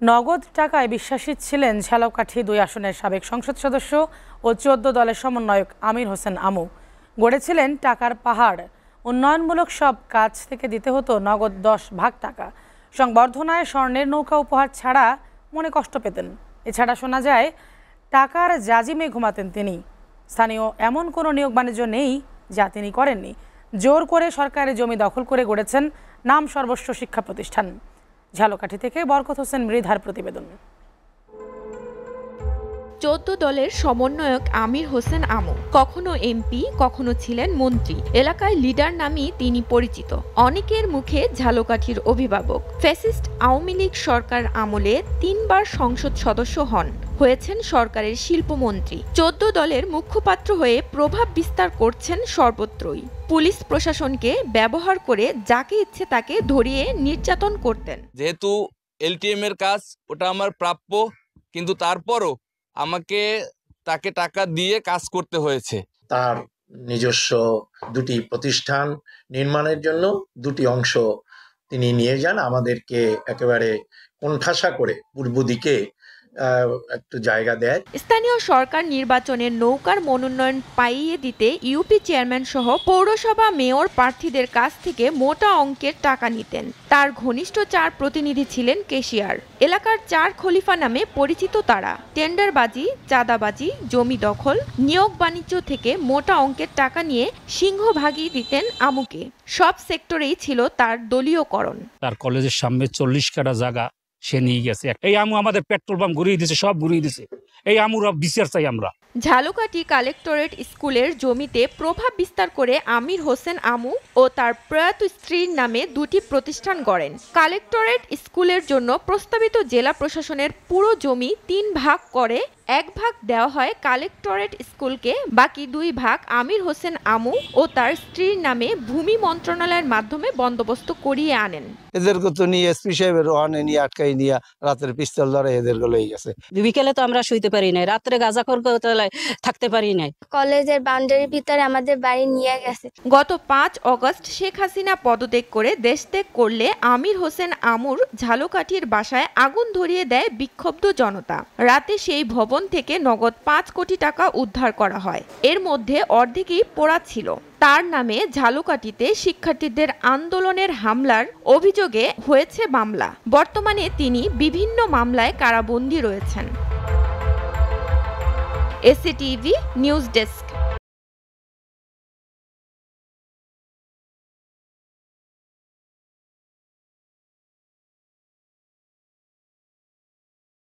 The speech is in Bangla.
নগদ টাকায় বিশ্বাসী ছিলেন ঝালকাঠি ২ আসনের সাবেক সংসদ সদস্য ও ১৪ দলের সমন্বয়ক আমির হোসেন আমু। গড়েছিলেন টাকার পাহাড়। উন্নয়নমূলক সব কাজ থেকে দিতে হতো নগদ ১০ ভাগ টাকা। সংবর্ধনায় স্বর্ণের নৌকা উপহার ছাড়া মনে কষ্ট পেতেন। এছাড়া শোনা যায় টাকার জাজিমে ঘুমাতেন তিনি। স্থানীয় এমন কোনো নিয়োগ বাণিজ্য নেই যা তিনি করেননি। জোর করে সরকারি জমি দখল করে গড়েছেন নাম সর্বস্ব শিক্ষা প্রতিষ্ঠান। ঝালকাঠি থেকে বরকত হোসেন মৃধার প্রতিবেদন। ১৪ দলের সমন্বয়ক আমির হোসেন আমু কখনো এমপি, কখনো ছিলেন মন্ত্রী। এলাকায় লিডার নামেই তিনি পরিচিত। অনেকের মুখে ঝালকাঠির অভিভাবক। ফ্যাসিস্ট আওয়ামী লীগ সরকার আমলে ৩ বার সংসদ সদস্য হন, হয়েছেন সরকারের শিল্পমন্ত্রী। ১৪ দলের মুখপাত্র হয়ে প্রভাব বিস্তার করছেন সর্বত্রই। পুলিশ প্রশাসনকে ব্যবহার করে যাকে ইচ্ছে তাকে ধরিয়ে নির্যাতন করতেন। যেহেতু এলটিএম এর কাজ ওটা আমার প্রাপ্য, কিন্তু তারপরও আমাকে তাকে টাকা দিয়ে কাজ করতে হয়েছে। তার নিজস্ব ২টি প্রতিষ্ঠান নির্মাণের জন্য ২টি অংশ তিনি নিয়ে যান। আমাদেরকে একেবারে কোণঠাসা করে পূর্ব দিকে একটু জায়গা দেয়। স্থানীয় সরকার নির্বাচনের নৌকার মনোনয়ন পাইয়ে দিতে ইউপি চেয়ারম্যান সহ পৌরসভা মেয়র প্রার্থীদের কাছ থেকে মোটা অঙ্কের টাকা নিতেন। তার ঘনিষ্ঠ ৪ প্রতিনিধি ছিলেন কেশিয়ার। এলাকার ৪ খলিফা নামে পরিচিত তারা। টেন্ডারবাজি, চাঁদাবাজি, জমি দখল, নিয়োগ বাণিজ্য থেকে মোটা অঙ্কের টাকা নিয়ে সিংহভাগই দিতেন আমুকে। সব সেক্টরেই ছিল তার দলীয়করণ। তার কলেজের সামনে ৪০ কাঠা জায়গা সে নিয়ে গেছে। এই আমু আমাদের পেট্রোল পাম্প ঘুরিয়ে দিছে, সব ঘুরিয়ে দিছে। এই আমুরা বিচার চাই আমরা। ঝালকাঠি কালেক্টরেট স্কুলের জমিতে প্রভাব বিস্তার করে আমির হোসেন আমু ও তার প্রয়াত স্ত্রীর নামে ২টি প্রতিষ্ঠান গড়েন। কালেক্টরেট স্কুলের জন্য প্রস্তাবিত জেলা প্রশাসনের পুরো জমি ৩ ভাগ করে ১ ভাগ দেওয়া হয় কালেক্টরেট স্কুলকে। বাকি ২ ভাগ আমির হোসেন আমু ও তার স্ত্রীর নামে ভূমি মন্ত্রণালয়ের মাধ্যমে বন্দোবস্ত করিয়ে আনেন। এদেরকে তো নিয়ে এসপি সাহেবের ওখানে নিয়ে আটকাই নিয়ে রাতের পিস্তল ধরে এদেরকে লয়ে গেছে। বিকেলে তো আমরা শুইতে পারি নাই, রাত্রে গাঁজাখোর থাকতে পারি নাই। কলেজের বাউন্ডারির ভিতরে আমাদের বাড়ি নিয়ে গেছে। গত ৫ অগস্ট শেখ হাসিনা পদত্যাগ করে দেশত্যাগ করলে আমির হোসেন আমুর ঝালকাঠির বাসায় আগুন ধরিয়ে দেয় বিক্ষুব্ধ জনতা। রাতে সেই ভবন থেকে নগদ ৫ কোটি টাকা উদ্ধার করা হয়। এর মধ্যে অর্ধেকই পোড়া ছিল। তার নামে ঝালকাঠিতে শিক্ষার্থীদের আন্দোলনের হামলার অভিযোগে হয়েছে মামলা। বর্তমানে তিনি বিভিন্ন মামলায় কারাবন্দী রয়েছেন। এসিটিভি নিউজ ডেস্ক।